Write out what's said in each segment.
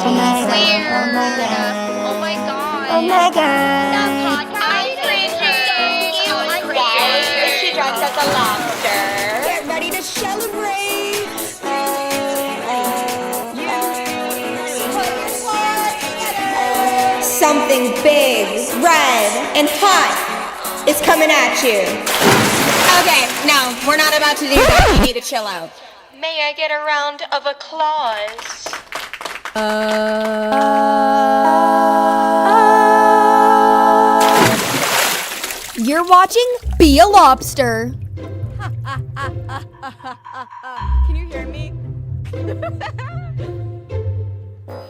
Weird. Oh my god. Oh my god. The podcast cringes. Yes, she dressed as a lobster. Get ready to celebrate. Something big, red, and hot is coming at you. Okay, no, we're not about to do that. You need to chill out. May I get a round of applause? You're watching Be a Lobster. Can you hear me?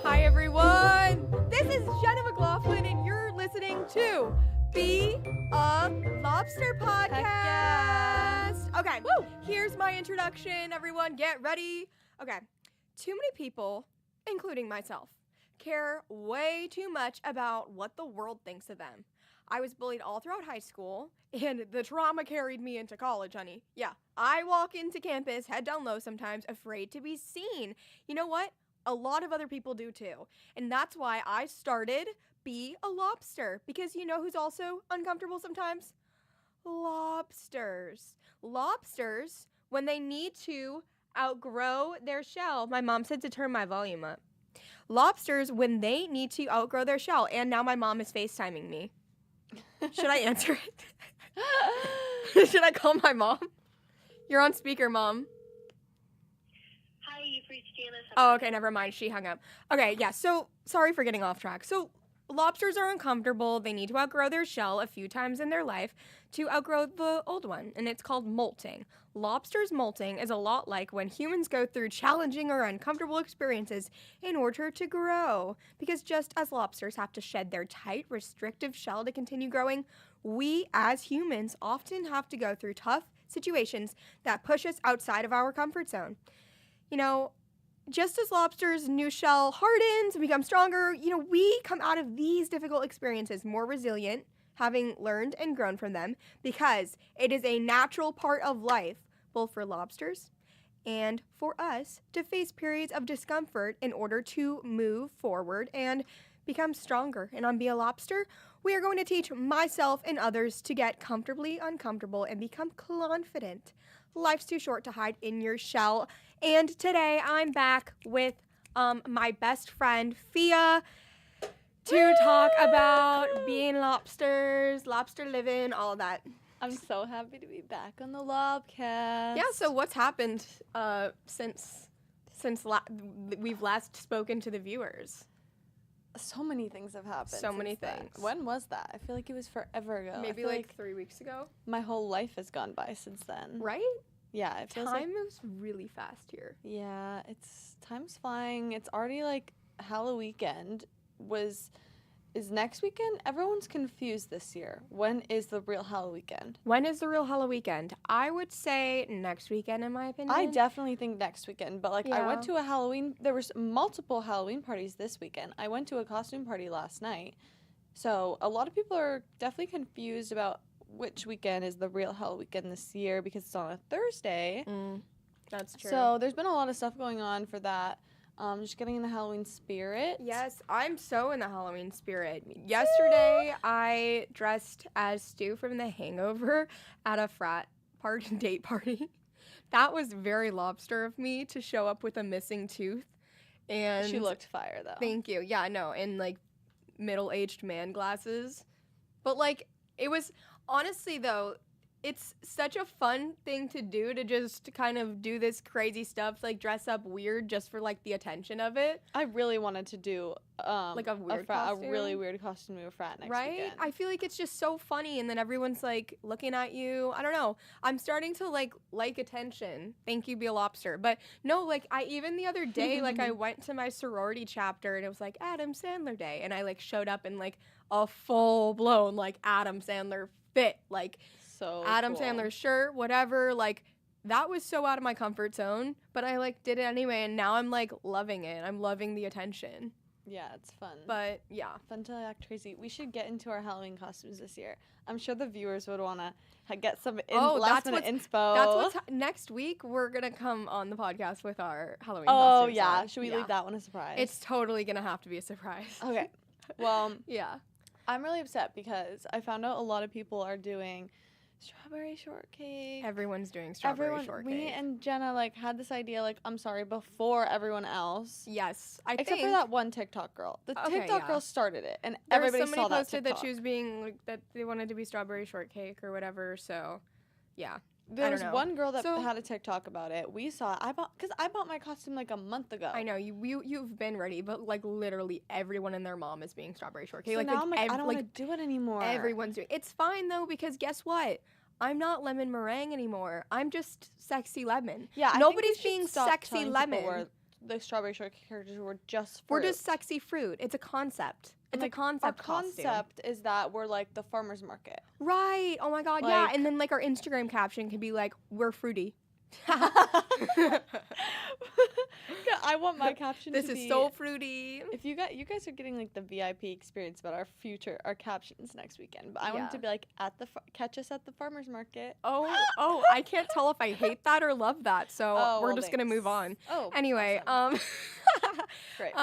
Hi, everyone. This is Jenna McLaughlin, and you're listening to Be a Lobster podcast. Okay, here's my introduction. Everyone, get ready. Okay, too many people, including myself, care way too much about what the world thinks of them. I was bullied all throughout high school, and the trauma carried me into college, honey. Yeah, I walk into campus, head down low sometimes, afraid to be seen. You know what? A lot of other people do too. And that's why I started Be a Lobster, because you know who's also uncomfortable sometimes? Lobsters. Lobsters, when they need to outgrow their shell. My mom said to turn my volume up. Lobsters, when they need to outgrow their shell. And now my mom is FaceTiming me. Should I answer it? Should I call my mom? You're on speaker, Mom. Hi, you've reached Janice. Oh, okay, never mind. She hung up. Okay, yeah, so sorry for getting off track. So lobsters are uncomfortable. They need to outgrow their shell a few times in their life to outgrow the old one, and it's called molting. Lobsters molting is a lot like when humans go through challenging or uncomfortable experiences in order to grow. Because just as lobsters have to shed their tight, restrictive shell to continue growing, we as humans often have to go through tough situations that push us outside of our comfort zone. You know, just as lobsters' new shell hardens and becomes stronger, we come out of these difficult experiences more resilient, having learned and grown from them, because it is a natural part of life, both for lobsters and for us, to face periods of discomfort in order to move forward and become stronger. And on Be a Lobster, we are going to teach myself and others to get comfortably uncomfortable and become confident. Life's too short to hide in your shell. And today I'm back with my best friend, Fia, to talk about being lobsters, lobster living, all that. I'm so happy to be back on the Lobcast. Yeah, so what's happened since we've last spoken to the viewers? So many things have happened. So many since then. things. When was that? I feel like it was forever ago. Maybe like 3 weeks ago. My whole life has gone by since then. Right? Yeah, it feels Time like, moves really fast here. yeah, time's flying. It's already like Halloween weekend is next weekend. Everyone's confused this year. When is the real Halloween weekend? When is the real Halloween weekend? I would say next weekend, in my opinion. I definitely think next weekend, but I Yeah. went to a Halloween, there was multiple Halloween parties this weekend. I went to a costume party last night. So a lot of people are definitely confused about which weekend is the real Halloween weekend this year because it's on a Thursday. That's true. So there's been a lot of stuff going on for that. Just getting in the Halloween spirit. Yes, I'm so in the Halloween spirit. Yesterday, I dressed as Stu from The Hangover at a frat party, date party. That was very lobster of me to show up with a missing tooth. And She looked fire though. Thank you. Yeah, no, and like middle-aged man glasses. But like, it was, honestly though, it's such a fun thing to do, to just kind of do this crazy stuff, like dress up weird just for like the attention of it. I really wanted to do Like a weird a costume? really weird costume to a frat next Right? weekend. I feel like it's just so funny, and then everyone's like looking at you. I don't know. I'm starting to like attention. Thank you, Be a Lobster. But no, like even the other day, like I went to my sorority chapter and it was like Adam Sandler Day, and I like showed up in like a full blown like Adam Sandler fit, like so Adam cool. Sandler shirt, whatever. Like that was so out of my comfort zone, but I like did it anyway, and now I'm like loving it. I'm loving the attention. Yeah, it's fun. But yeah. Fun to act crazy. We should get into our Halloween costumes this year. I'm sure the viewers would want to get some last minute inspo. That's what's next week. We're gonna come on the podcast with our Halloween. Oh costumes yeah, on. should we leave that one a surprise? It's totally gonna have to be a surprise. Okay. Well, Yeah. I'm really upset because I found out a lot of people are doing strawberry shortcake. Everyone's doing strawberry shortcake. Me and Jenna had this idea I'm sorry, before everyone else. Yes, Except for that one TikTok girl. The TikTok girl started it, and everybody somebody saw that posted TikTok. that she was being that they wanted to be strawberry shortcake or whatever. So, yeah. There was one girl that So- had a TikTok about it. We saw it. I bought my costume a month ago. I know you've been ready, but literally everyone and their mom is being strawberry shortcake. So now I'm I don't want to do it anymore. Everyone's doing. It's fine though because guess what? I'm not lemon meringue anymore. I'm just sexy lemon. Yeah, nobody's being sexy telling lemon. people the strawberry shortcake characters were just fruit. We're just sexy fruit. It's a concept. It's a concept Our costume. concept is that we're the farmer's market. Right. Oh my god. Yeah. And then our Instagram caption can be we're fruity. I want my caption This to is be, so fruity. If you guys are getting the VIP experience about our captions next weekend, but I want it to be catch us at the farmer's market. Oh, I can't tell if I hate that or love that. So we're just gonna move on. Oh. Anyway, awesome. Great.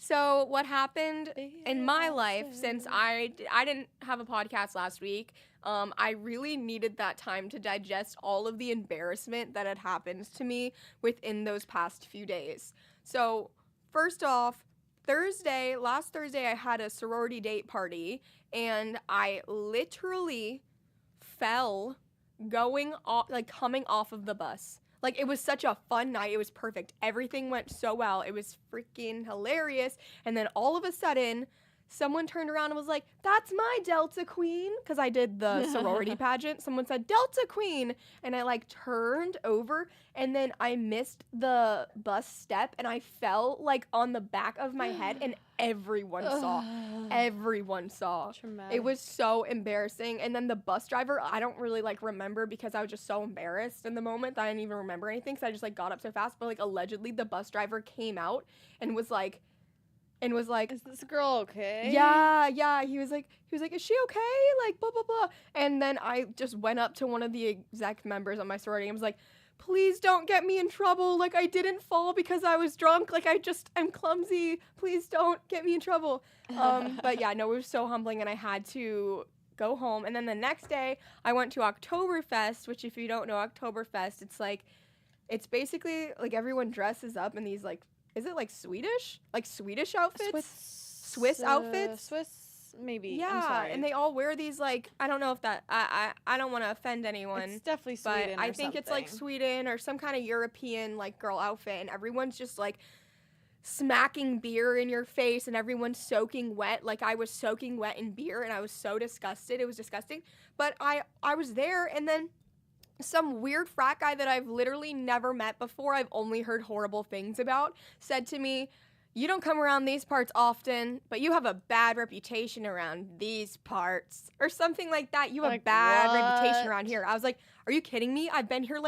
So what happened in my life since I didn't have a podcast last week, I really needed that time to digest all of the embarrassment that had happened to me within those past few days. So first off, last Thursday, I had a sorority date party, and I literally fell coming off of the bus. It was such a fun night. It was perfect. Everything went so well. It was freaking hilarious. And then all of a sudden, someone turned around and was like, "That's my Delta Queen," because I did the sorority pageant. Someone said, "Delta Queen," and I turned over, and then I missed the bus step, and I fell on the back of my head, and everyone saw. Everyone saw. Traumatic. It was so embarrassing. And then the bus driver, I don't really remember because I was just so embarrassed in the moment that I didn't even remember anything because I just got up so fast. But allegedly the bus driver came out and was like, "Is this girl okay?" Yeah. He was like, "Is she okay?" Blah blah blah. And then I just went up to one of the exec members on my sorority and was like, "Please don't get me in trouble. I didn't fall because I was drunk. I'm clumsy. Please don't get me in trouble." But yeah, no, it was so humbling, and I had to go home. And then the next day, I went to Oktoberfest, which if you don't know Oktoberfest, it's basically everyone dresses up in these is it Swedish? Swedish outfits? Swiss outfits? Swiss, maybe. Yeah, I'm sorry. and they all wear these I don't know if that I don't want to offend anyone. It's definitely but Sweden. I think it's Sweden or some kind of European girl outfit, and everyone's just smacking beer in your face, and everyone's soaking wet. I was soaking wet in beer, and I was so disgusted. It was disgusting. But I was there, and then some weird frat guy that I've literally never met before, I've only heard horrible things about, said to me, "You don't come around these parts often, but you have a bad reputation around these parts," or something like that. "You have a bad reputation around here." I was like, "Are you kidding me? I've been here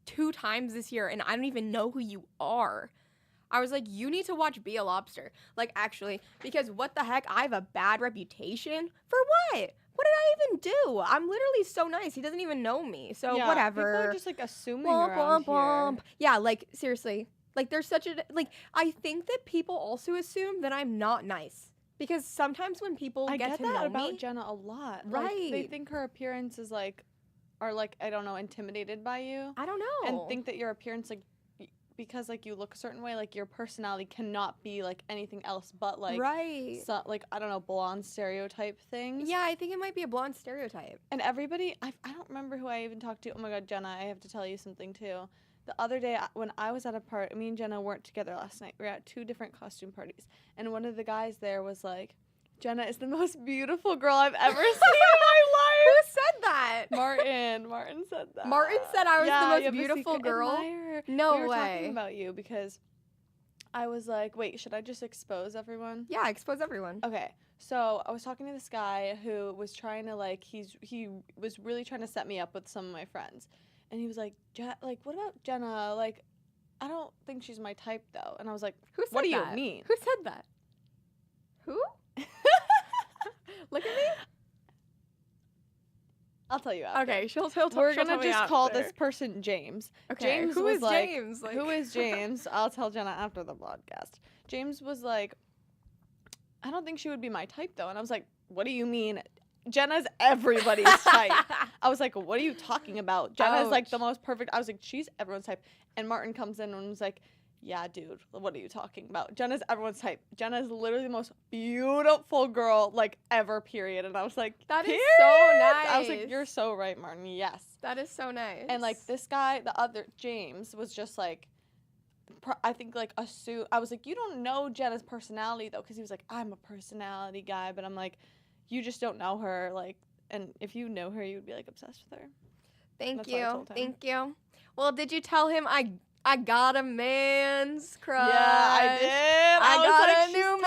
2 times this year, and I don't even know who you are." I was like, "You need to watch Be a Lobster." Actually, because what the heck? I have a bad reputation? For what? What did I even do? I'm literally so nice. He doesn't even know me. So yeah, whatever. People are just assuming Womp, around womp, here. womp. Yeah, seriously. There's such a I think that people also assume that I'm not nice. Because sometimes when people I get get to that know about me, Jenna a lot. Right. They think her appearance is are I don't know, intimidated by you. I don't know. And think that your appearance because you look a certain way, your personality cannot be anything else but right. so, I don't know, blonde stereotype things. Yeah, I think it might be a blonde stereotype. And everybody, I don't remember who I even talked to. Oh my God, Jenna, I have to tell you something too. The other day when I was at a party, me and Jenna weren't together last night. We were at 2 different costume parties. And one of the guys there was like, "Jenna is the most beautiful girl I've ever seen in my life." Who said that? Martin said that. Martin said I was Yeah, the you have most a beautiful secret girl. admirer. No we were way. talking about you because I was like, wait, should I just expose everyone? Yeah, expose everyone. Okay, so I was talking to this guy who was trying to he was really trying to set me up with some of my friends, and he was like, what about Jenna? I don't think she's my type though. And I was like, Who said what do that? you mean? Who said that? Who? Look at me. I'll tell you after. Okay, she'll We're she'll gonna tell me just call after. this person James. Okay, James who was is like, James? Like- who is James? I'll tell Jenna after the podcast. James was like, I don't think she would be my type though, and I was like, what do you mean? Jenna's everybody's type. I was like, what are you talking about? Jenna's like the Ouch. most perfect. I was like, she's everyone's type. And Martin comes in and was like, yeah, dude, what are you talking about? Jenna's everyone's type. Jenna's literally the most beautiful girl like ever, period. And I was like, That is period. so I was like, nice. you're so right, Martin. Yes. That is so nice. And like this guy, the other James, was just like, I think like I was like, you don't know Jenna's personality though, because he was like, I'm a personality guy, but I'm like, you just don't know her, like, and if you know her, you'd be like obsessed with her. Thank That's what I you. told him. Thank you. Well, did you tell him I got a man's crush? Yeah, I did. I was got like, a she's new talking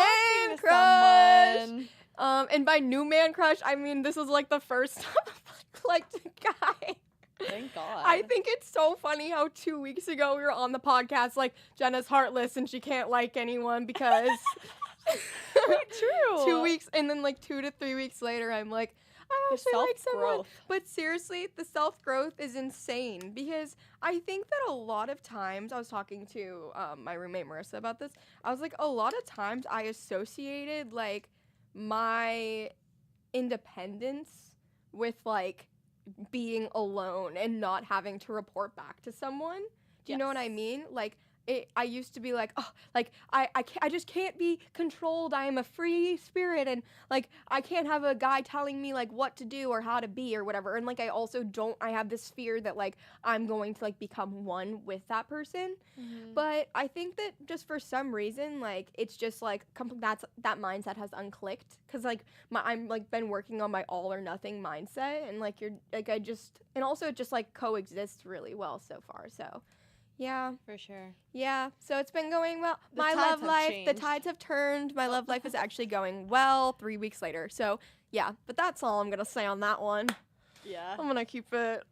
man to crush. someone. And by new man crush, I mean this is like the first time I've liked a guy. Thank God. I think it's so funny how 2 weeks ago we were on the podcast like Jenna's heartless and she can't like anyone because true. 2 weeks and then like 2 to 3 weeks later I'm like I The actually like someone. self-growth. But seriously, the self-growth is insane because I think that a lot of times I was talking to my roommate Marissa about this. I was like, a lot of times I associated like my independence with like being alone and not having to report back to someone. Do you know what I Yes. mean? Like I used to be like, oh, like I just can't be controlled. I am a free spirit, and like I can't have a guy telling me like what to do or how to be or whatever. And like I also don't. I have this fear that like I'm going to like become one with that person. Mhm. But I think that just for some reason, like it's just like that mindset has unclicked because like I'm like been working on my all or nothing mindset, and like you're like and also it just like coexists really well so far. So. Yeah, For sure. yeah. So it's been going well. The My tides love have life, the changed. tides have turned. My love life is actually going well 3 weeks later. So yeah, but that's all I'm going to say on that one. Yeah. I'm going to keep it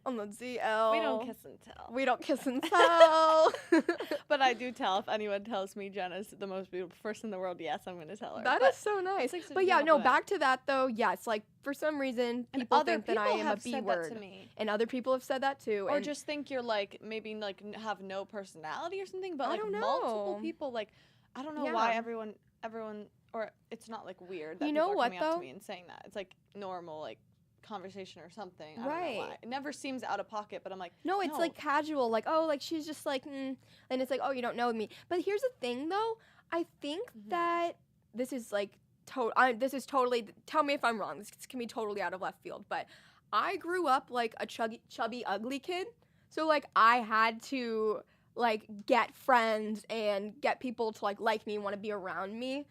on the ZL. We don't kiss and tell. We don't kiss and tell. But I do tell if anyone tells me Jenna's the most beautiful person in the world, yes, I'm going to tell her. That But is so nice. like such a But yeah, no, compliment. back to that though. Yes, like for some reason and people other think that I people am a have B said word. that to me. And other people have said that too. Or and just think you're like maybe like have no personality or something, but I like don't multiple know. people like I don't know why Yeah. everyone or it's not like weird that You people know are what, coming up though? to me and saying that. It's like normal like conversation or something. I don't know Right. why. It never seems out of pocket, but I'm like No, it's like casual, like, oh, like she's just like, and it's like, oh, you don't know me. But here's the thing, though. I think that this is like, this is totally, tell me if I'm wrong. This can be totally out of left field. But I grew up like a chubby, ugly kid. So, like, I had to, like, get friends and get people to, like me and want to be around me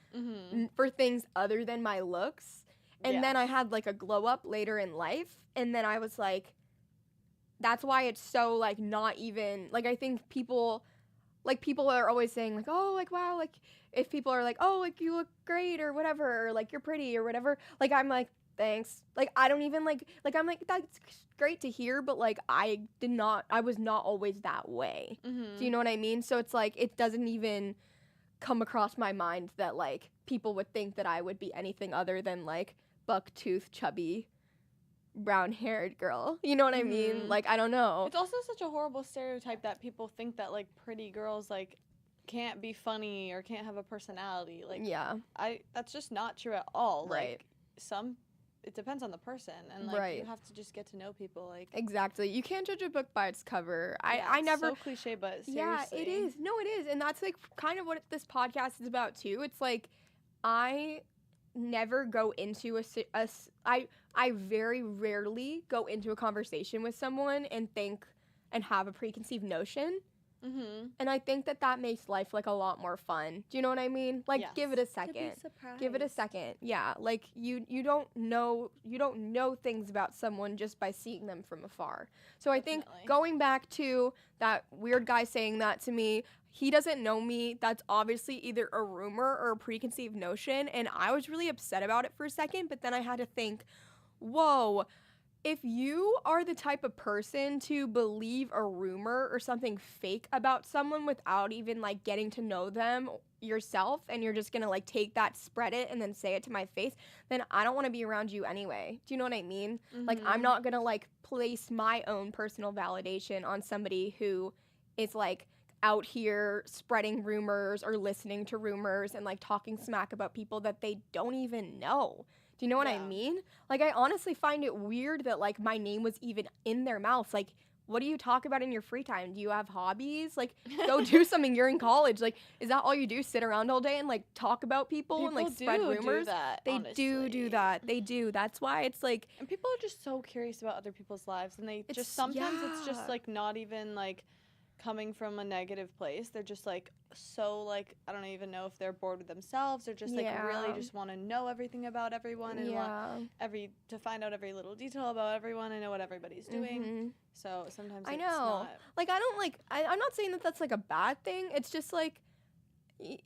for things other than my looks. And then I had like a glow up later in life, and then I was like, that's why it's so like not even like I think people are always saying like, oh, like wow, like if people are like, oh, like you look great or whatever, or like you're pretty or whatever, like I'm like, thanks. Like I don't even like I'm like that's great to hear, but like I was not always that way. Do you know what I mean? So it's like it doesn't even come across my mind that like people would think that I would be anything other than like buck-toothed, chubby, brown-haired girl. You know what I mean? Like, I don't know. It's also such a horrible stereotype that people think that like pretty girls like can't be funny or can't have a personality. Like Yeah. That's just not true at all. Right. Like it depends on the person and like Right. you have to just get to know people like Exactly. You can't judge a book by its cover. yeah, I it's never so cliche but seriously. Yeah, it is. No, it is. And that's like kind of what this podcast is about too. It's like I never go into I very rarely go into a conversation with someone and think and have a preconceived notion. And I think that makes life like a lot more fun. Do you know what I mean? Like Yes. give it a second. Give it a second. Yeah, like you don't know things about someone just by seeing them from afar. So I think Definitely. going back to that weird guy saying that to me, he doesn't know me. That's obviously either a rumor or a preconceived notion, and I was really upset about it for a second, but then I had to think, whoa, if you are the type of person to believe a rumor or something fake about someone without even like getting to know them yourself, and you're just gonna like take that, spread it, and then say it to my face, then I don't want to be around you anyway. Do you know what I mean? Like, I'm not gonna like place my own personal validation on somebody who is like out here spreading rumors or listening to rumors and like talking smack about people that they don't even know. Do you know what I mean? Like, I honestly find it weird that like my name was even in their mouths. Like, what do you talk about in your free time? Do you have hobbies? Like, go do something. You're in college. Like, is that all you do? Sit around all day and like talk about people and like spread rumors? They do that. They do. That's why it's like, And people are just so curious about other people's lives, and they just sometimes it's just like not even like coming from a negative place. They're just like so like, I don't even know if they're bored with themselves or just like really just want to know everything about everyone and want to find out every little detail about everyone and know what everybody's doing. So sometimes I it's know. not. Like, I don't like. I'm not saying that that's like a bad thing. It's just like It's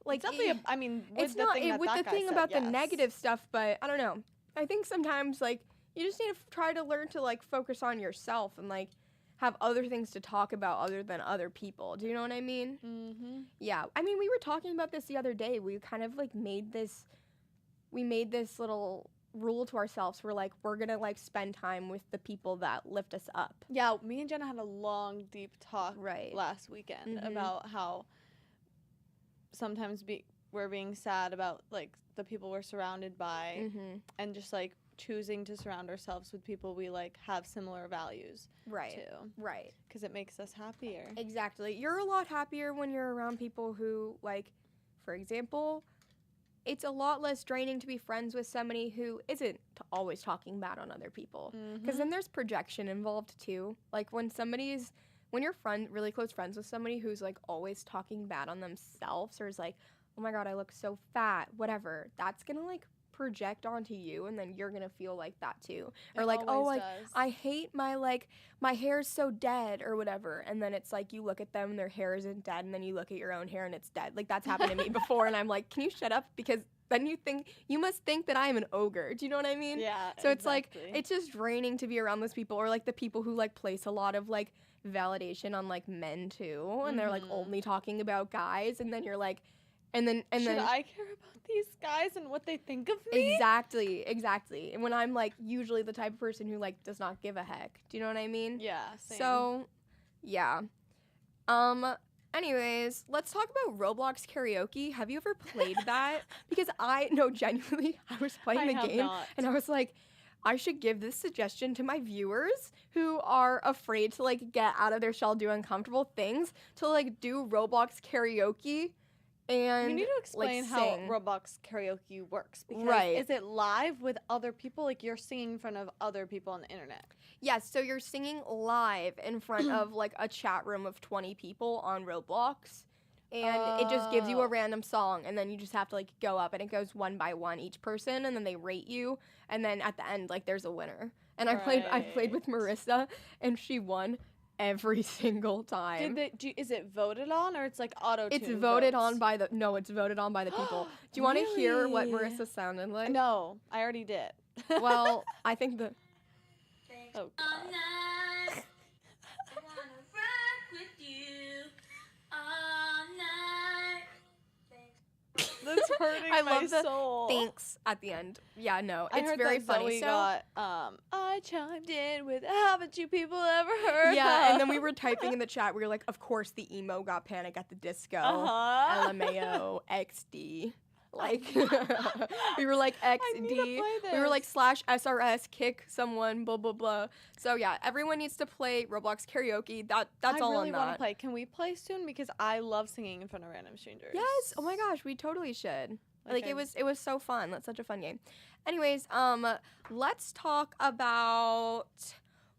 definitely I mean, with it's the not thing that with that the guy thing said, about the yes. negative stuff, but I don't know. I think sometimes like you just need to try to learn to like focus on yourself and like have other things to talk about other than other people. Do you know what I mean? Mm-hmm. Yeah. I mean, we were talking about this the other day. We kind of like made this little rule to ourselves. We're like, we're gonna like spend time with the people that lift us up. Yeah, me and Jenna had a long, deep talk Right. last weekend about how sometimes we're being sad about like the people we're surrounded by, and just like choosing to surround ourselves with people we like have similar values to. Right. Because it makes us happier. Exactly. You're a lot happier when you're around people who, like, for example, it's a lot less draining to be friends with somebody who isn't always talking bad on other people. Because then there's projection involved too. Like, when you're really close friends with somebody who's like always talking bad on themselves or is like, oh my God, I look so fat, whatever, that's gonna like project onto you, and then you're gonna feel like that too. Or like, oh, like I hate my hair's so dead or whatever, and then it's like you look at them and their hair isn't dead, and then you look at your own hair and it's dead. Like, that's happened to me before, and I'm like, can you shut up? Because then you must think that I am an ogre. Do you know what I mean? Yeah. So it's like, it's just draining to be around those people, or like the people who like place a lot of like validation on like men too, and they're like only talking about guys, and then you're like, and then Should I care about these guys and what they think of me? Exactly. And when I'm like usually the type of person who like does not give a heck. Do you know what I mean? Yeah, same. So, yeah. Anyways, let's talk about Roblox karaoke. Have you ever played that? Because genuinely, I was playing the game and I was like, I should give this suggestion to my viewers who are afraid to like get out of their shell, do uncomfortable things, to like do Roblox karaoke. And you need to explain like, how Roblox karaoke works. Because is it live with other people? Like, you're singing in front of other people on the internet? Yes, so you're singing live in front of like a chat room of 20 people on Roblox. And it just gives you a random song, and then you just have to like go up, and it goes one by one each person, and then they rate you, and then at the end like there's a winner. And I played with Marissa, and she won every single time. Is it voted on, or it's like auto-tuned? It's voted on by the people. Do you want to hear what Marissa sounded like? No, I already did. Well, I think the Oh, God. That's hurting I my love the soul. thanks at the end. Yeah, no, I it's heard very that funny. Zoe got, I chimed in with, haven't you people ever heard? Yeah, and then we were typing in the chat. We were like, of course, the emo got Panic at the Disco. LMAO, XD. Like, we were like XD. We were like /SRS, kick someone, blah, blah, blah. So yeah, everyone needs to play Roblox karaoke. That's all on I really that. want to play. Can we play soon? Because I love singing in front of random strangers. Yes. Oh my gosh, we totally should. Like it was so fun. That's such a fun game. Anyways, let's talk about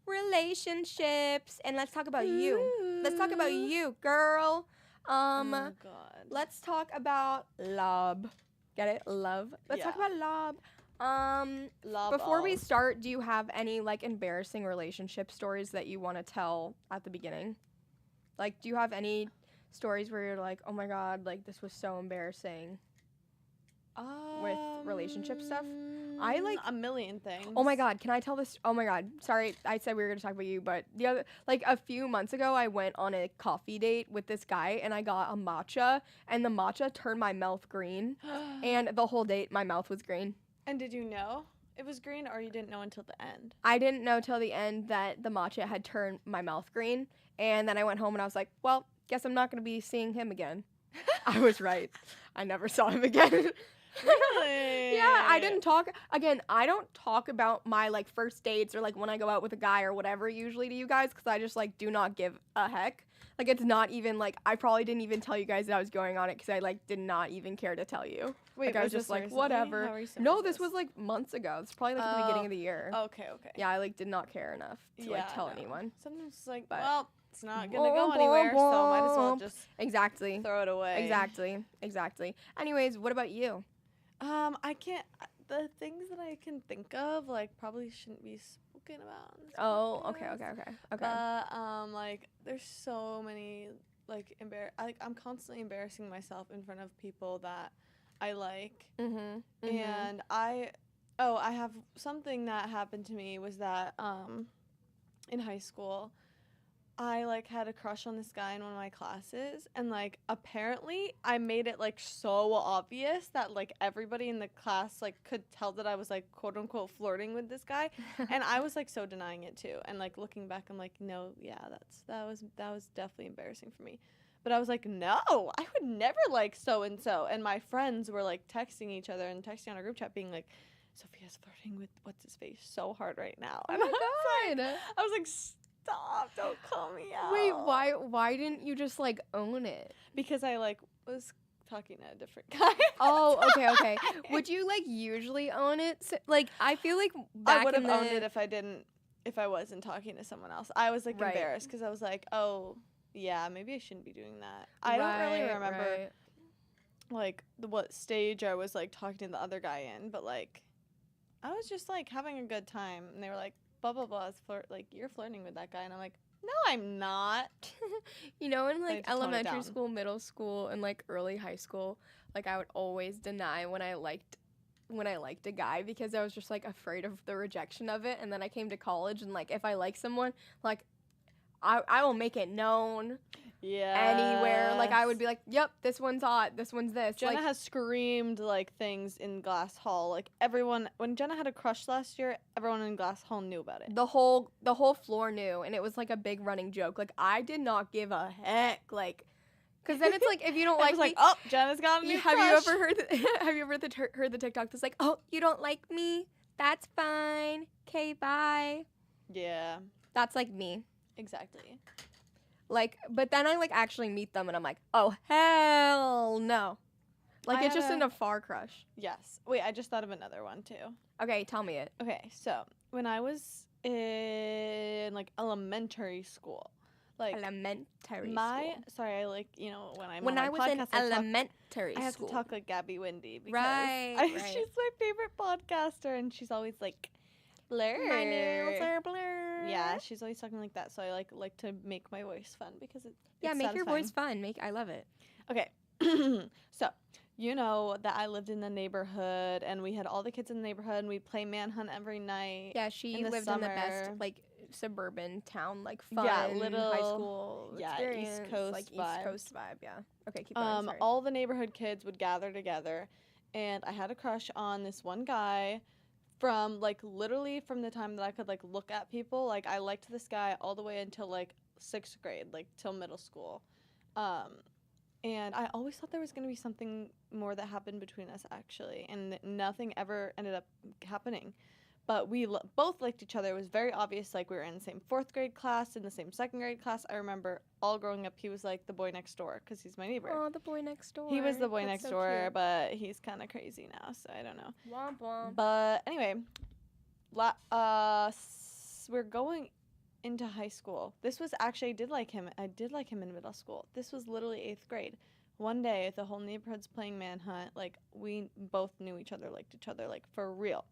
relationships, and let's talk about you. Let's talk about you, girl. Oh God. Let's talk about love. Get it? Love. Let's talk about love. Love Before we start, do you have any like embarrassing relationship stories that you want to tell at the beginning? Like, do you have any stories where you're like, oh my God, like this was so embarrassing with relationship stuff? I like a million things. Oh my god, can I tell this? Oh my god, sorry, I said we were gonna talk about you, but the other, like a few months ago, I went on a coffee date with this guy, and I got a matcha, and the matcha turned my mouth green, and the whole date, my mouth was green. And did you know it was green, or you didn't know until the end? I didn't know till the end that the matcha had turned my mouth green, and then I went home and I was like, well, guess I'm not gonna be seeing him again. I was right. I never saw him again. Really? Yeah, I didn't talk again. I don't talk about my like first dates or like when I go out with a guy or whatever usually to you guys because I just like do not give a heck. Like it's not even like I probably didn't even tell you guys that I was going on it because I like did not even care to tell you. Wait, like I was this just like recently? whatever. How recent No, was this was like months ago. It's probably like at the beginning of the year. Okay. Yeah, I like did not care enough to like tell no. anyone. Sometimes it's like, But- well, it's not gonna go anywhere, so might as well just Exactly. throw it away. Exactly. Anyways, what about you? I can't. The things that I can think of, like, probably shouldn't be spoken about. On this Oh, okay. podcast. But like, there's so many like I'm constantly embarrassing myself in front of people that I like, and I have something that happened to me was that in high school. I like had a crush on this guy in one of my classes, and like apparently I made it like so obvious that like everybody in the class like could tell that I was like quote unquote flirting with this guy, and I was like so denying it too. And like looking back, I'm like, no, yeah, that was definitely embarrassing for me. But I was like, no, I would never like so and so. And my friends were like texting each other and texting on our group chat, being like, Sophia's flirting with what's his face so hard right now. Oh And my god. I was like, stop, don't call me out. Wait, why didn't you just like own it? Because I like was talking to a different guy. Oh, okay. Would you like usually own it? Like I feel like back I would have in owned the it if I wasn't talking to someone else. I was like Right. embarrassed because I was like, oh yeah, maybe I shouldn't be doing that. I don't really remember like what stage I was like talking to the other guy in, but like I was just like having a good time, and they were like, blah blah blah, like you're flirting with that guy, and I'm like, no, I'm not. You know, in I like had to tone it elementary down. school, middle school, and like early high school, like I would always deny when I liked a guy because I was just like afraid of the rejection of it. And then I came to college, and like if I like someone, like I will make it known anywhere. Like I would be like, yep, this one's hot, this one's this. Jenna like, has screamed like things in Glass Hall. Like everyone, when Jenna had a crush last year, everyone in Glass Hall knew about it. the whole floor knew, and it was like a big running joke. Like I did not give a heck, like, because then it's like if you don't I like was me, like, oh, Jenna's got a new have crush. you ever heard have you ever heard the TikTok that's like, oh, you don't like me? That's fine. Okay, bye. Yeah, That's like me. exactly. Like, but then I like actually meet them, and I'm like, oh hell no. Like I it's just had in a far crush. Yes. Wait, I just thought of another one too. Okay, tell me it. Okay, so when I was in like elementary school, like Elementary my school. sorry, I like when I'm When on I my was in podcast, I talk- elementary I have school. to talk like Gabby Windy because Right. she's my favorite podcaster, and she's always like, blur. My nails are blurred. Yeah, she's always talking like that, so I like to make my voice fun because it's Yeah, make your satisfying. voice fun. I love it. Okay, so you know that I lived in the neighborhood, and we had all the kids in the neighborhood, and we'd play manhunt every night. Yeah, she in the lived in the best summer. like suburban town, like fun Yeah, high little- school yeah, East experience, Coast like vibes. East Coast vibe. Yeah. Okay, keep going. Sorry. All the neighborhood kids would gather together, and I had a crush on this one guy from like literally from the time that I could like look at people. Like I liked this guy all the way until like 6th grade, like till middle school. And I always thought there was going to be something more that happened between us actually, and nothing ever ended up happening. But we both liked each other. It was very obvious, like we were in the same 4th grade class, in the same 2nd grade class. I remember all growing up, he was like the boy next door because he's my neighbor. Oh, the boy next door. He was the boy That's next so door, cute. but he's kind of crazy now, so I don't know. Womp womp. But anyway, we're going into high school. This was actually I did like him in middle school. This was literally 8th grade. One day, the whole neighborhood's playing manhunt. Like we both knew each other, liked each other, like for real.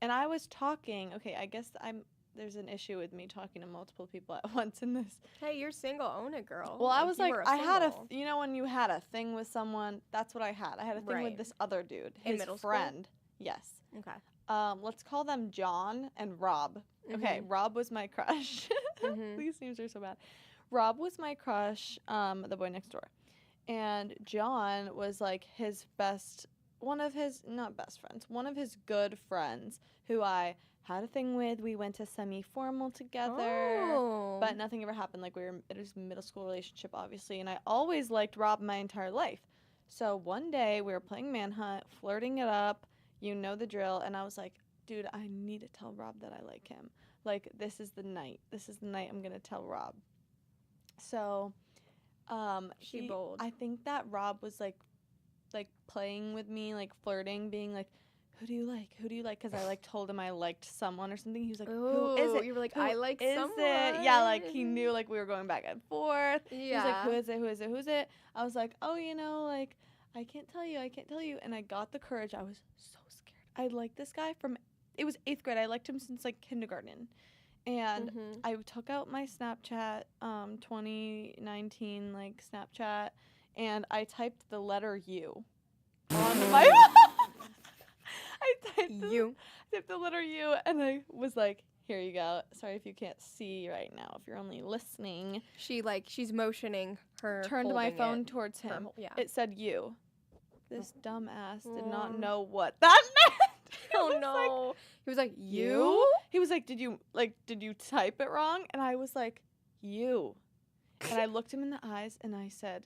And I was talking. Okay, I guess there's an issue with me talking to multiple people at once in this. Hey, you're single. Own it, girl. Well, I was you like, were a I had single. when you had a thing with someone, that's what I had. I had a thing with Right. this other dude, In his middle school? friend. Yes. Okay. Let's call them John and Rob. Okay, Rob was my crush. These names are so bad. Rob was my crush, the boy next door. And John was like one of his good friends who I had a thing with. We went to semi-formal together, but nothing ever happened. Like, it was a middle school relationship, obviously, and I always liked Rob my entire life. So one day we were playing Manhunt, flirting it up, you know the drill, and I was like, dude, I need to tell Rob that I like him. Like, this is the night I'm gonna tell Rob. So, bold. I think that Rob was like playing with me, like flirting, being like, who do you like? Because I like told him I liked someone or something. He was like, who is it? You were like, Who I like is someone. it? Yeah, like he knew like we were going back and forth. Yeah. He was like, who's it? I was like, oh, like, I can't tell you. And I got the courage. I was so scared. I liked this guy it was 8th grade. I liked him since like kindergarten. And I took out my Snapchat, 2019 like Snapchat, and I typed the letter U on my I typed the letter U, and I was like, here you go. Sorry if you can't see right now, if you're only listening. She's motioning her. Turned my phone towards him. Yeah. It said U. This dumbass did not know what that meant. Oh no. He was like, you? He was like, did you type it wrong? And I was like, you. And I looked him in the eyes and I said,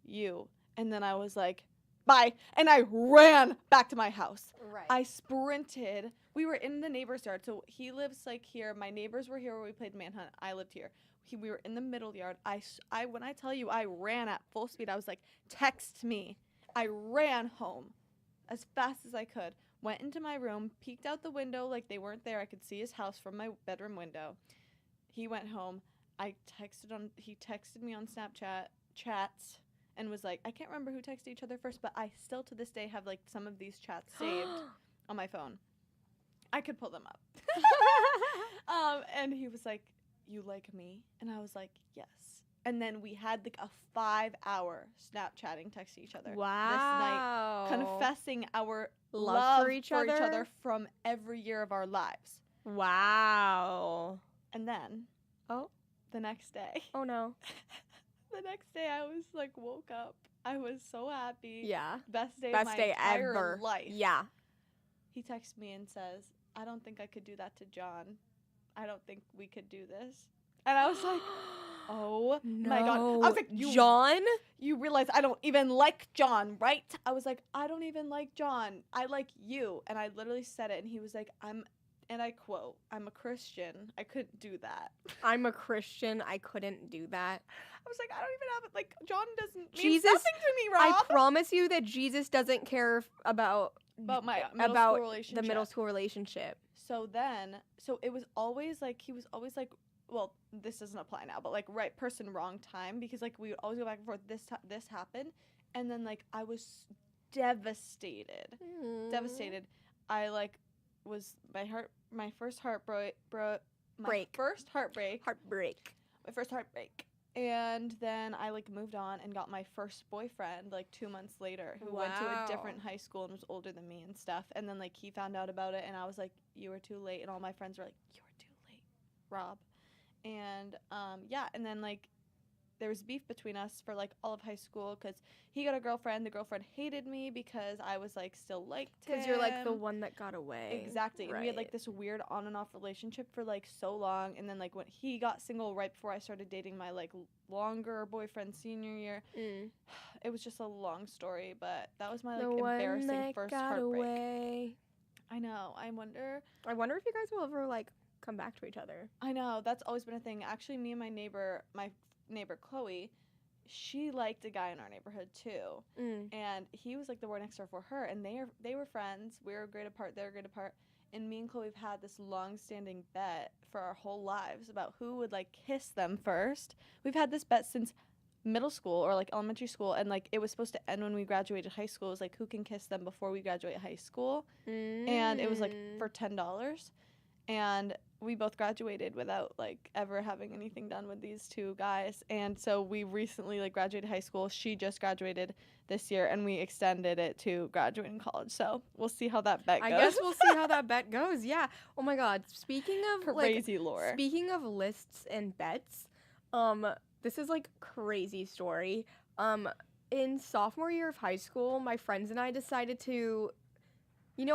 you. And then I was like, bye. And I ran back to my house. Right. I sprinted. We were in the neighbor's yard. So he lives like here. My neighbors were here where we played Manhunt. I lived here. We were in the middle yard. When I tell you I ran at full speed, I was like, text me. I ran home as fast as I could. Went into my room, peeked out the window like they weren't there. I could see his house from my bedroom window. He went home. He texted me on Snapchat chats and was like, I can't remember who texted each other first, but I still to this day have like some of these chats saved on my phone. I could pull them up. And he was like, you like me? And I was like, yes. And then we had like a 5-hour Snapchatting, texting each other. Wow. This night, confessing our love for each other from every year of our lives. Wow. And then, the next day. Oh no. The next day I was like, woke up. I was so happy. Yeah. Best day of my entire ever. life. Yeah. He texts me and says, I don't think I could do that to John. I don't think we could do this. And I was like, oh my God. I was like, John? You realize I don't even like John, right? I was like, I don't even like John. I like you. And I literally said it. And he was like, and I quote, I'm a Christian. I couldn't do that. I'm a Christian. I couldn't do that. I was like, I don't even have it. Like, John doesn't mean Jesus, nothing to me, Rob. I promise you that Jesus doesn't care about my middle school relationship. The middle school relationship. So it was always like, he was always like, well, this doesn't apply now, but like right person, wrong time, because like we would always go back and forth. This happened, and then like I was devastated. Devastated. I like was my first heartbreak. My first heartbreak. And then I like moved on and got my first boyfriend like 2 months later, who went to a different high school and was older than me and stuff. And then like he found out about it, and I was like, you were too late. And all my friends were like, you were too late, Rob. And and then like there was beef between us for like all of high school because he got a girlfriend. The girlfriend hated me because I was like still liked him. Because you're like the one that got away. Exactly. Right. And we had like this weird on and off relationship for like so long. And then like when he got single right before I started dating my like longer boyfriend senior year, it was just a long story. But that was my like embarrassing first heartbreak. Away. I know. I wonder if you guys will ever like come back to each other. I know. That's always been a thing. Actually, me and my neighbor Chloe, she liked a guy in our neighborhood too, and he was like the boy next door for her, and they were friends. We were great apart. They were great apart, and me and Chloe have had this long-standing bet for our whole lives about who would like kiss them first. We've had this bet since middle school or like elementary school, and like it was supposed to end when we graduated high school. It was like who can kiss them before we graduate high school, and it was like for $10. and we both graduated without like ever having anything done with these two guys. And so we recently like graduated high school. She just graduated this year, and we extended it to graduating college. So we'll see how that bet goes. I guess we'll see how that bet goes. Yeah. Oh my God. Speaking of Crazy lore. Speaking of lists and bets, this is like crazy story. In sophomore year of high school, my friends and I decided to,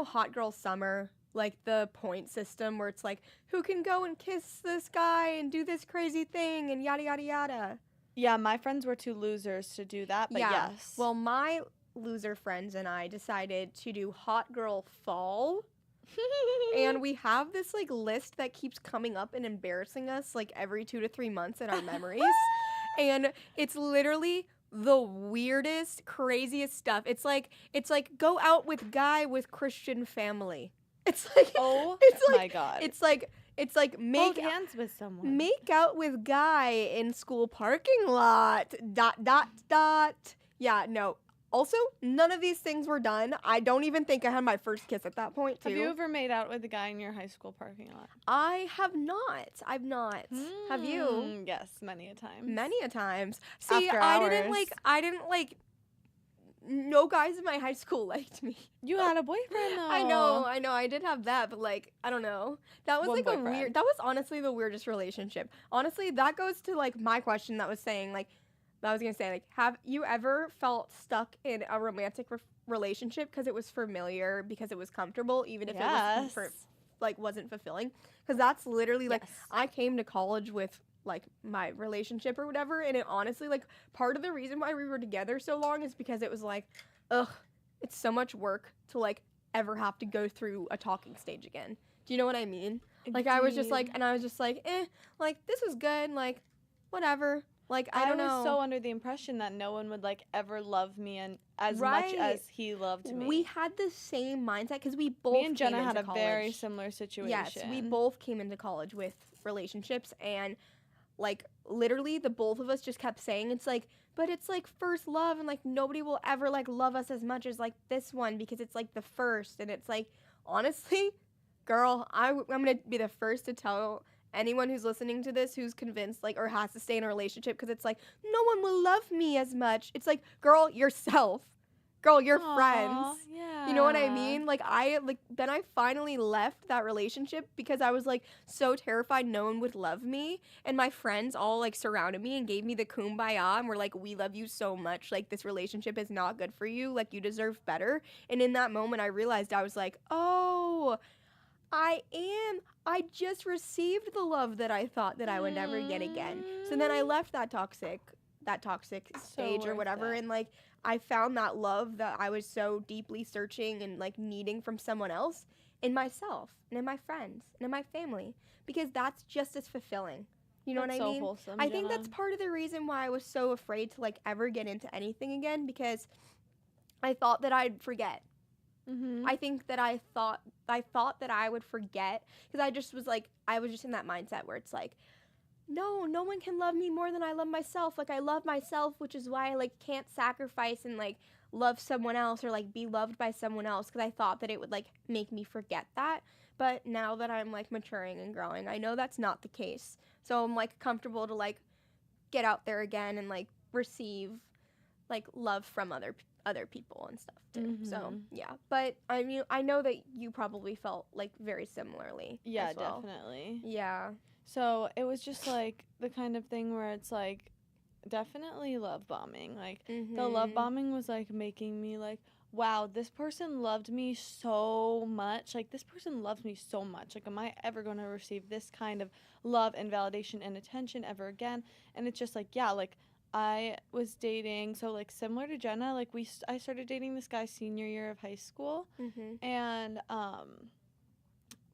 Hot Girl Summer, like the point system where it's like, who can go and kiss this guy and do this crazy thing and yada yada yada. Yeah, my friends were too losers to do that, but Yeah. yes. Well, my loser friends and I decided to do Hot Girl Fall. And we have this like list that keeps coming up and embarrassing us like every 2 to 3 months in our memories. And it's literally the weirdest, craziest stuff. It's like go out with guy with Christian family. It's like Oh it's like, my God. It's like Hold hands with someone. make out with guy in school parking lot. ... Yeah, no. Also, none of these things were done. I don't even think I had my first kiss at that point, too. Have you ever made out with a guy in your high school parking lot? I have not. I've not. Have you? Yes, many a time. Many a times. See, After I didn't hours. no guys in my high school liked me. You had a boyfriend though. I know. I did have that, but like, I don't know. That was One like a boyfriend. weird, that was honestly the weirdest relationship. Honestly, that goes to like my question that was saying like, I was gonna say like, have you ever felt stuck in a romantic relationship because it was familiar, because it was comfortable, even if it was wasn't fulfilling? Because that's literally like, Yes. I came to college with like my relationship or whatever, and it honestly like part of the reason why we were together so long is because it was like, ugh, it's so much work to like ever have to go through a talking stage again. Do you know what I mean? Like I was just like, and I was just like, like this was good, like whatever. Like I don't know. was so under the impression that no one would like ever love me and as much Right. as he loved me. We had the same mindset because we both me and came Jenna had into a very college. similar situation. Yes, we both came into college with relationships, and like literally the both of us just kept saying it's like, but it's like first love, and like nobody will ever like love us as much as like this one because it's like the first. And it's like, honestly, girl, I'm gonna be the first to tell anyone who's listening to this who's convinced like or has to stay in a relationship because it's like no one will love me as much. It's like, girl, yourself. Girl, your friends. Yeah. You know what I mean? Like then I finally left that relationship because I was like so terrified no one would love me, and my friends all like surrounded me and gave me the kumbaya and were like, we love you so much, like this relationship is not good for you, like you deserve better. And in that moment I realized, I was like, oh, I just received the love that I thought that I would never get again. So then I left that toxic stage or worth whatever, it. and like I found that love that I was so deeply searching and like needing from someone else in myself and in my friends and in my family, because that's just as fulfilling. You know That's what I so mean? wholesome, I think that's Jenna. part of the reason why I was so afraid to like ever get into anything again, because I thought that I'd forget. Mm-hmm. I think that I thought that I would forget, because I was just in that mindset where it's like, no one can love me more than I love myself. Like I love myself, which is why I like can't sacrifice and like love someone else or like be loved by someone else, because I thought that it would like make me forget that. But now that I'm like maturing and growing, I know that's not the case. So I'm like comfortable to like get out there again and like receive like love from other people and stuff too. So Mhm. yeah, but I mean, I know that you probably felt like very similarly. Yeah, as well. definitely. Yeah. So it was just like the kind of thing where it's like definitely love bombing. Like the love Mhm. bombing was like making me like, wow, this person loved me so much. Like this person loves me so much. Like am I ever going to receive this kind of love and validation and attention ever again? And it's just like, yeah, like I was dating, so like similar to Jenna, like I started dating this guy senior year of high school, Mhm. and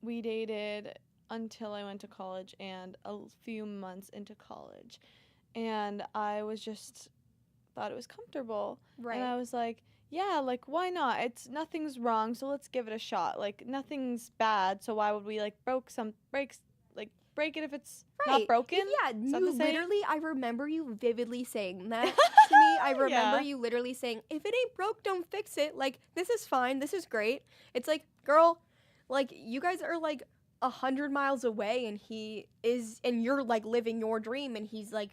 we dated until I went to college and a few months into college, and I was just thought it was comfortable, Right. and I was like, yeah, like why not? It's nothing's wrong, so let's give it a shot. Like nothing's bad, so why would we like break it if it's not broken? Yeah, Is that you the saying? literally, I remember you vividly saying that to me. I remember Yeah. you literally saying, if it ain't broke, don't fix it. Like, this is fine. This is great. It's like, girl, like, you guys are like 100 miles away, and you're like living your dream, and he's like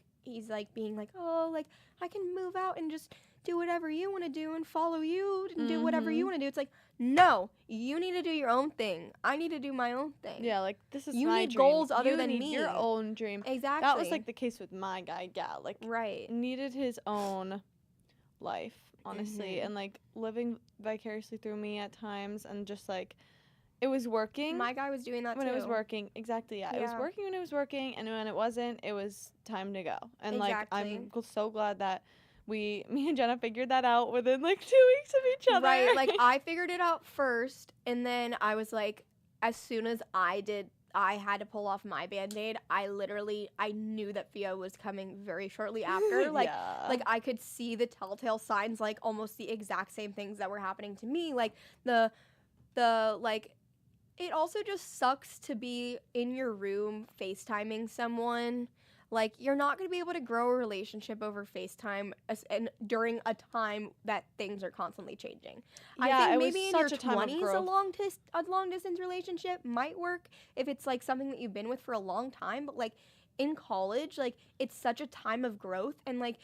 being like, oh, like I can move out and just do whatever you want to do and follow you and do whatever you want to do. It's like, no, you need to do your own thing. I need to do my own thing. Yeah, like this is You my need dream. goals other You than need me. your own dream. Exactly. That was like the case with my guy. Yeah, like right. needed his own life, honestly, and like living vicariously through me at times, and just like it was working. My guy was doing that when too. it was working, exactly. Yeah, it was working when it was working, and when it wasn't, it was time to go. And like I'm so glad that me and Jenna figured that out within like 2 weeks of each other. Right, like I figured it out first, and then I was like, as soon as I had to pull off my Band-Aid, I knew that Fia was coming very shortly after. Like, like I could see the telltale signs, like almost the exact same things that were happening to me. Like the like, it also just sucks to be in your room FaceTiming someone. Like, you're not going to be able to grow a relationship over FaceTime and during a time that things are constantly changing. Yeah, I think maybe in your such a time of 20s, growth. a long distance relationship might work if it's like something that you've been with for a long time. But like in college, like it's such a time of growth. And like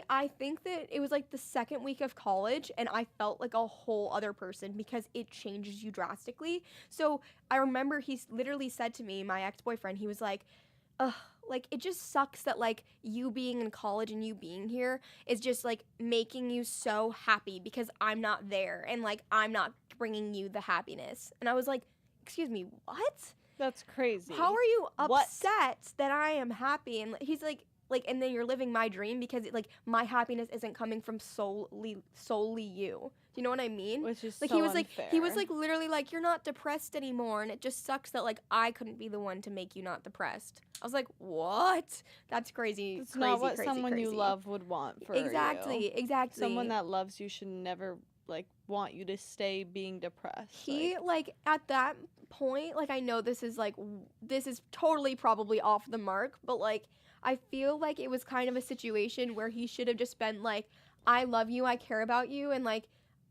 I think that it was like the second week of college, and I felt like a whole other person because it changes you drastically. So I remember he literally said to me, my ex-boyfriend, he was like, ugh, like it just sucks that like you being in college and you being here is just like making you so happy because I'm not there and like I'm not bringing you the happiness. And I was like, excuse me, what? That's crazy. How are you upset that I am happy? And he's like, and then you're living my dream because like my happiness isn't coming from solely you. Do you know what I mean? Which is like so he was unfair. like he was like literally like, you're not depressed anymore, and it just sucks that like I couldn't be the one to make you not depressed. I was like, what? That's crazy. It's crazy, not what crazy, someone crazy. you love would want for Exactly, you. exactly. Someone that loves you should never like want you to stay being depressed. He like at that point, like I know this is totally probably off the mark, but like I feel like it was kind of a situation where he should have just been like, I love you, I care about you, and like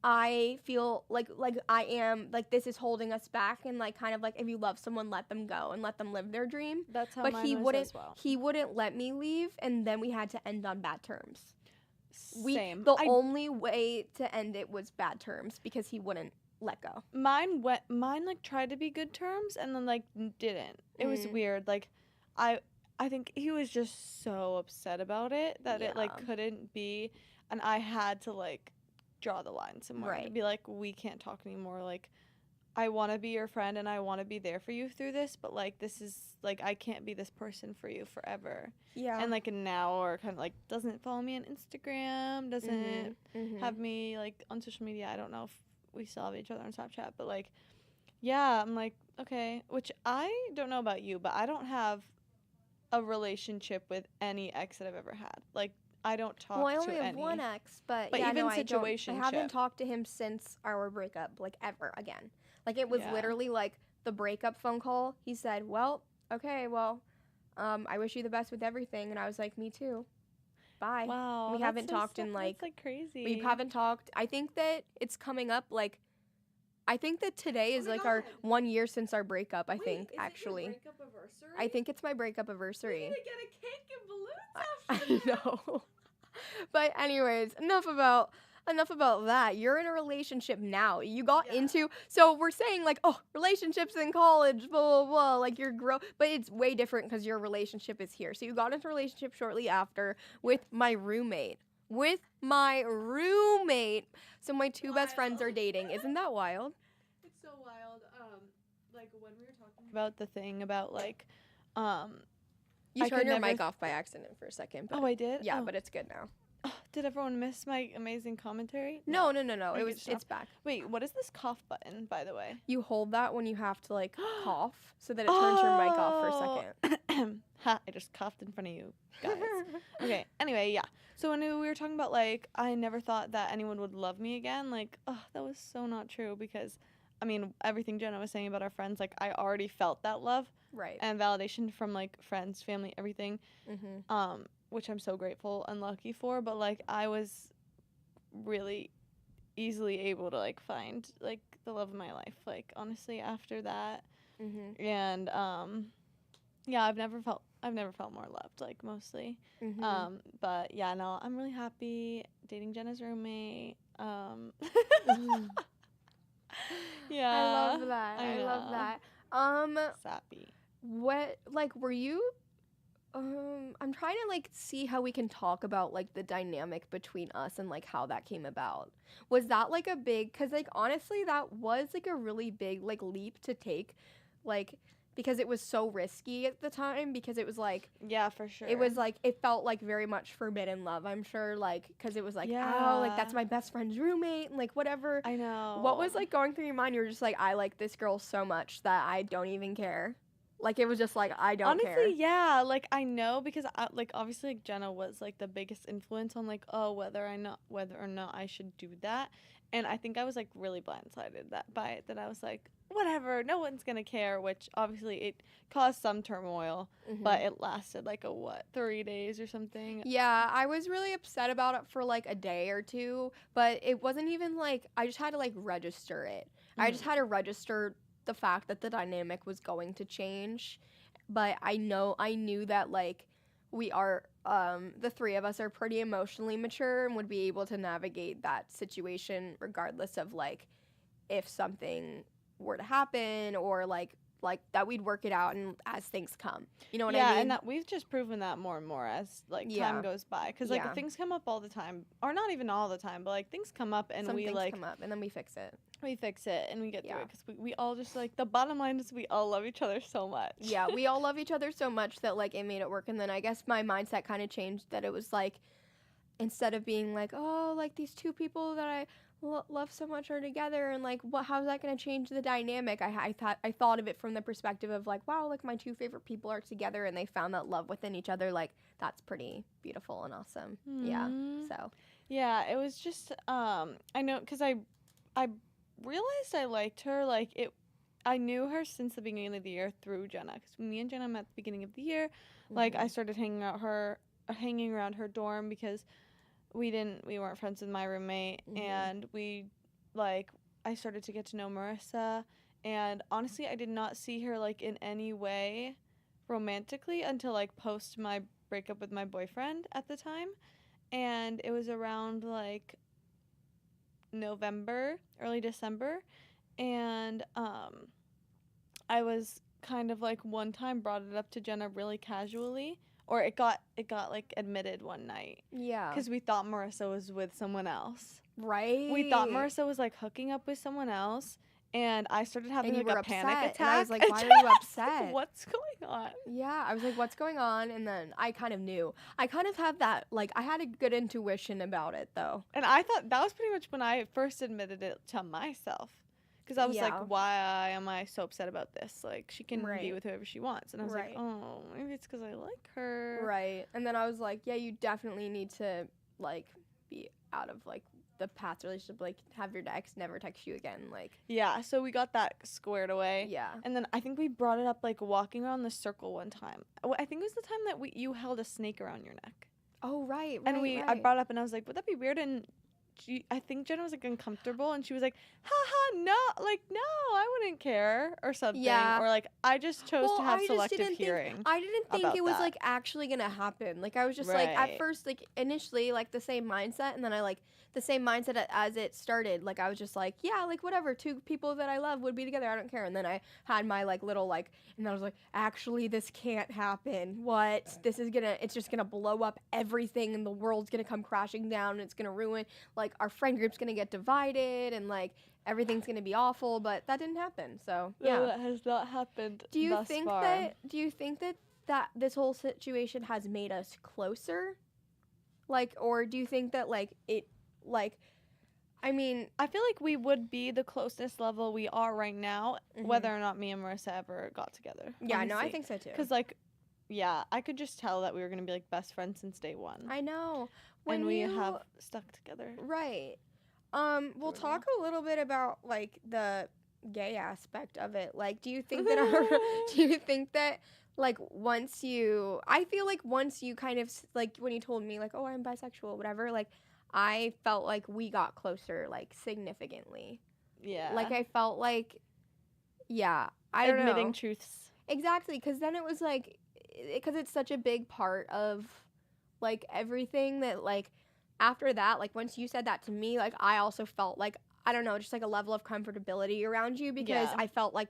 I feel like I am like this is holding us back, and like kind of like if you love someone, let them go and let them live their dream. That's how but mine he was wouldn't as well. he wouldn't let me leave, and then we had to end on bad terms. Same. The only way to end it was bad terms because he wouldn't let go. Mine like tried to be good terms and then like didn't. It was weird. Like I think he was just so upset about it that it like couldn't be, and I had to like draw the line somewhere to be like, we can't talk anymore. Like I want to be your friend and I want to be there for you through this, but like this is like I can't be this person for you forever. Yeah. And like now or kind of like doesn't follow me on Instagram, doesn't have me like on social media. I don't know if we still have each other on Snapchat, but like yeah, I'm like okay, which I don't know about you, but I don't have a relationship with any ex that I've ever had. Like I don't talk to any. Well, I only have one ex, but even no, situationship. I haven't talked to him since our breakup, like ever again. Like it was literally like the breakup phone call. He said, "Well, okay, well, I wish you the best with everything," and I was like, "Me too. Bye." Wow, we haven't talked in like that's like crazy. We haven't talked. I think that it's coming up like. I think that today is like our 1 year since our breakup. I think actually. It your breakup anniversary? I think it's my breakup anniversary. We need to get a cake and balloons after I know. But anyways, enough about that. You're in a relationship now. You got into, so we're saying like, oh, relationships in college, blah, blah, blah, like you're but it's way different because your relationship is here. So you got into a relationship shortly after with my roommate. So my two best friends are dating. Isn't that wild? It's so wild. Like when we were talking about the thing about like, You turned your mic off by accident for a second. But I did? Yeah, Oh. but it's good now. Did everyone miss my amazing commentary? No. Okay, It's back. Wait, what is this cough button, by the way? You hold that when you have to like cough so that it turns your mic off for a second. Ha, I just coughed in front of you guys. Okay, anyway, yeah. So when we were talking about like, I never thought that anyone would love me again, like, oh, that was so not true because, I mean, everything Jenna was saying about our friends, like, I already felt that love. Right. And validation from like friends, family, everything. Which I'm so grateful and lucky for, but like I was really easily able to like find like the love of my life, like honestly after that. Mm-hmm. And yeah, I've never felt more loved, like mostly. Mm-hmm. But yeah, no, I'm really happy dating Jenna's roommate. Yeah. I love that. I love know. that. Sappy. What, like, were you, I'm trying to, like, see how we can talk about, like, the dynamic between us and, like, how that came about. Was that, like, a big, because, like, honestly, that was, like, a really big, like, leap to take, like, because it was so risky at the time, because it was, like, Yeah, for sure. it was, like, it felt, like, very much forbidden love, I'm sure, like, because it was, like, oh, like, that's my best friend's roommate, and, like, whatever. I know. What was, like, going through your mind? You were just, like, I like this girl so much that I don't even care. Like, it was just, like, I don't care. Honestly, yeah, like, I know because, like, obviously, like, Jenna was, like, the biggest influence on, like, oh, whether or not I should do that. And I think I was, like, really blindsided by it, that I was, like, whatever, no one's gonna care, which, obviously, it caused some turmoil, but it lasted, like, 3 days or something? Yeah, I was really upset about it for, like, a day or two, but it wasn't even, like, I just had to, like, register it. I just had to register the fact that the dynamic was going to change, but I knew that, like, we are, the three of us are pretty emotionally mature and would be able to navigate that situation regardless of, like, if something were to happen, or, like that we'd work it out and as things come. You know what I mean? Yeah, and that we've just proven that more and more as, like, time goes by. Because, like, things come up all the time. Or not even all the time, but, like, things come up and Some we, things like... come up and then we fix it. We fix it and we get through it because we all just, like, the bottom line is we all love each other so much. Yeah, we all love each other so much that, like, it made it work. And then I guess my mindset kind of changed, that it was, like, instead of being, like, oh, like, these two people that I love so much are together, and, like, how's that going to change the dynamic? I thought of it from the perspective of, like, wow, like, my two favorite people are together and they found that love within each other. Like, that's pretty beautiful and awesome. Yeah, so. Yeah, it was just, I know, because I realized I liked her, like, I knew her since the beginning of the year through Jenna, because me and Jenna met at the beginning of the year. Like, I started hanging around her dorm because we weren't friends with my roommate, and I started to get to know Marissa, and honestly, I did not see her, like, in any way romantically until, like, post my breakup with my boyfriend at the time, and it was around, like, November, early December, and I was kind of, like, one time brought it up to Jenna really casually, or it got like admitted one night. Yeah. Because we thought Marissa was with someone else. Right. We thought Marissa was, like, hooking up with someone else, and I started having, like, a panic attack. And I was like, why are you upset? What's going on? Yeah, I was like, what's going on? And then I kind of knew. I kind of have that, like, I had a good intuition about it, though. And I thought that was pretty much when I first admitted it to myself. Because I was like, why am I so upset about this? Like, she can be with whoever she wants. And I was like, oh, maybe it's because I like her. Right. And then I was like, yeah, you definitely need to, like, be out of, like, the past relationship. Like, have your ex never text you again. Like, yeah, so we got that squared away. Yeah. And then I think we brought it up, like, walking around the circle one time. I think it was the time that you held a snake around your neck. Oh, right. And I brought it up, and I was like, would that be weird? And I think Jenna was, like, uncomfortable, and she was like, haha, no, like, no, I wouldn't care, or something. Yeah. Or, like, I just chose to have selective hearing. I didn't think it was, that. like, actually gonna happen. Like, I was just, like, at first, like, initially, like, the same mindset, and then I, like, the same mindset as it started. Like, I was just like, yeah, like, whatever, two people that I love would be together, I don't care. And then I had my, like, little, like, and I was like, actually, this can't happen. What? It's just gonna blow up everything, and the world's gonna come crashing down, and it's gonna ruin, like, our friend group's gonna get divided, and, like, everything's gonna be awful. But that didn't happen. So yeah, No, that has not happened. Do you thus think far. that this whole situation has made us closer? Like, or do you think that, like, it, like, I mean, I feel like we would be the closest level we are right now, whether or not me and Marissa ever got together. Yeah, honestly. no, I think so too. Because, like, yeah, I could just tell that we were going to be, like, best friends since day one. I know. And we have stuck together. Right. We'll talk a little bit about, like, the gay aspect of it. Like, do you think that like, I feel like once you kind of, like, when you told me, like, oh, I'm bisexual, whatever, like, I felt like we got closer, like, significantly. Yeah. Like, I felt like, yeah, I don't admitting know. truths. Exactly, because then it was, like, because it's such a big part of, like, everything that, like, after that, like, once you said that to me, like, I also felt like, I don't know, just, like, a level of comfortability around you because Yeah. I felt like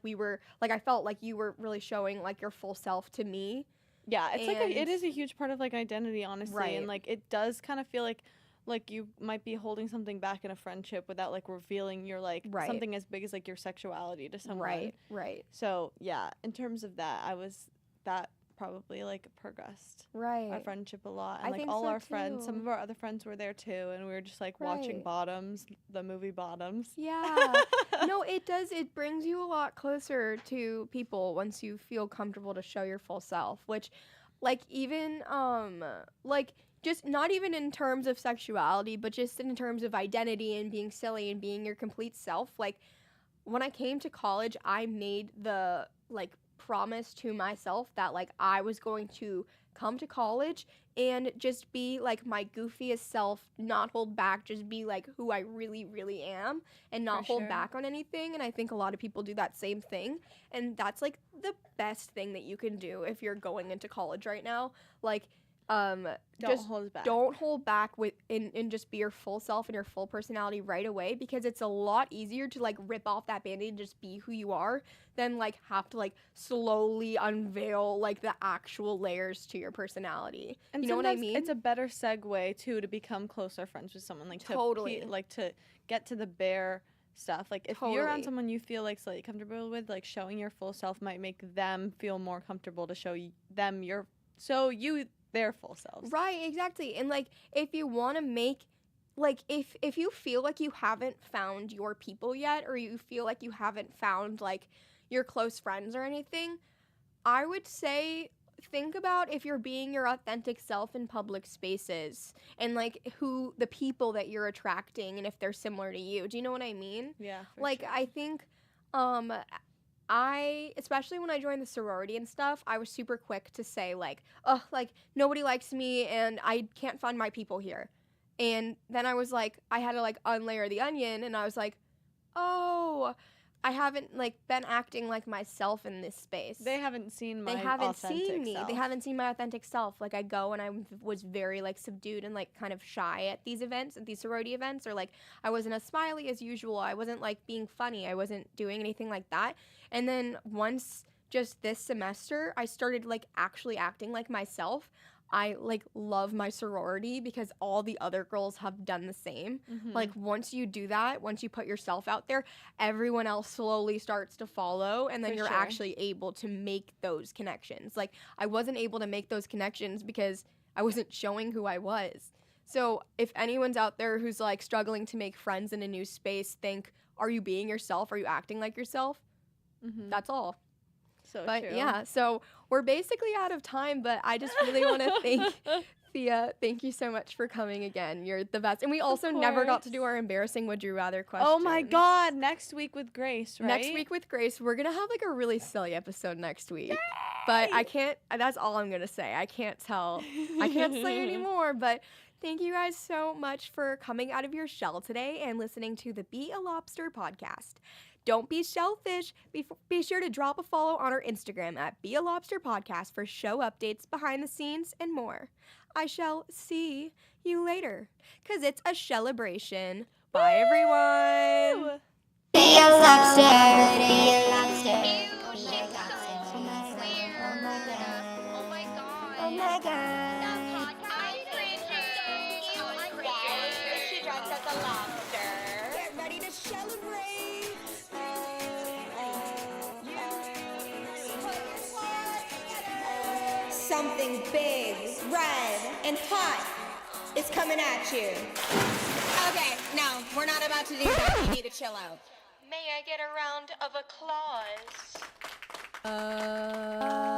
I felt like you were really showing, like, your full self to me. Yeah, it's like it And- is a huge part of like identity, honestly, Right. and like it does kind of feel like you might be holding something back in a friendship without like revealing your like Right. something as big as like your sexuality to someone. Right. So yeah, in terms of that, that probably like progressed our Right. friendship a lot, and I like think all so, our friends, some too. of our other friends were there too, and we were just like watching Right. Bottoms, the movie Bottoms. Yeah. No, it does. It brings you a lot closer to people once you feel comfortable to show your full self, which, like, even, like, just not even in terms of sexuality, but just in terms of identity and being silly and being your complete self. Like, when I came to college, I made the, like, promise to myself that, like, I was going to come to college and just be, like, my goofiest self, not hold back, just be, like, who I really, really am and not For hold sure. back on anything. And I think a lot of people do that same thing. And that's, like, the best thing that you can do if you're going into college right now. Like, Don't just hold back. don't hold back with and just be your full self and your full personality right away, because it's a lot easier to like rip off that band-aid and just be who you are than like have to like slowly unveil like the actual layers to your personality. And you know what I sometimes mean? It's a better segue too to become closer friends with someone, like Totally. to get to the bare stuff. Like if you're around Totally. someone you feel like slightly comfortable with, like showing your full self might make them feel more comfortable to show them their full selves. Right, exactly. And like if you want to make like if you feel like you haven't found your people yet, or you feel like you haven't found like your close friends or anything, I would say think about if you're being your authentic self in public spaces and like who the people that you're attracting and if they're similar to you. Do you know what I mean? Yeah. For Like sure. I think especially when I joined the sorority and stuff, I was super quick to say like, oh, like nobody likes me and I can't find my people here. And then I was like, I had to like unlayer the onion and I was like, oh, I haven't like been acting like myself in this space. They haven't seen my They haven't authentic seen me. self. They haven't seen my authentic self. Like I go and I was very like subdued and like kind of shy at these events, at these sorority events, or like I wasn't as smiley as usual. I wasn't like being funny. I wasn't doing anything like that. And then once just this semester, I started like actually acting like myself. I like love my sorority because all the other girls have done the same. Mhm. Like once you do that, once you put yourself out there, everyone else slowly starts to follow and then For you're sure. actually able to make those connections. Like I wasn't able to make those connections because I wasn't showing who I was. So if anyone's out there who's like struggling to make friends in a new space, think, are you being yourself? Are you acting like yourself? Mhm. That's all. So But true. yeah, so we're basically out of time, but I just really want to thank Thea. Thank you so much for coming again. You're the best. And we also never got to do our embarrassing would you rather question. Oh my God! Next week with Grace, right? Next week with Grace, we're going to have like a really silly episode next week. But I can't, that's all I'm going to say. I can't say anymore, but thank you guys so much for coming out of your shell today and listening to the Be a Lobster podcast. Don't be shellfish. Be sure to drop a follow on our Instagram at Be a Lobster Podcast for show updates, behind the scenes, and more. I shall see you later, because it's a celebration. Bye, everyone. Be a lobster. Be a lobster. Ew, she's so weird. Oh my god. Oh my God. I'm cringing. Ew, I'm cringing. She dressed as a lobster. Get ready to celebrate. Something big, red, and hot is coming at you. Okay, no, we're not about to do that. You need to chill out. May I get a round of applause?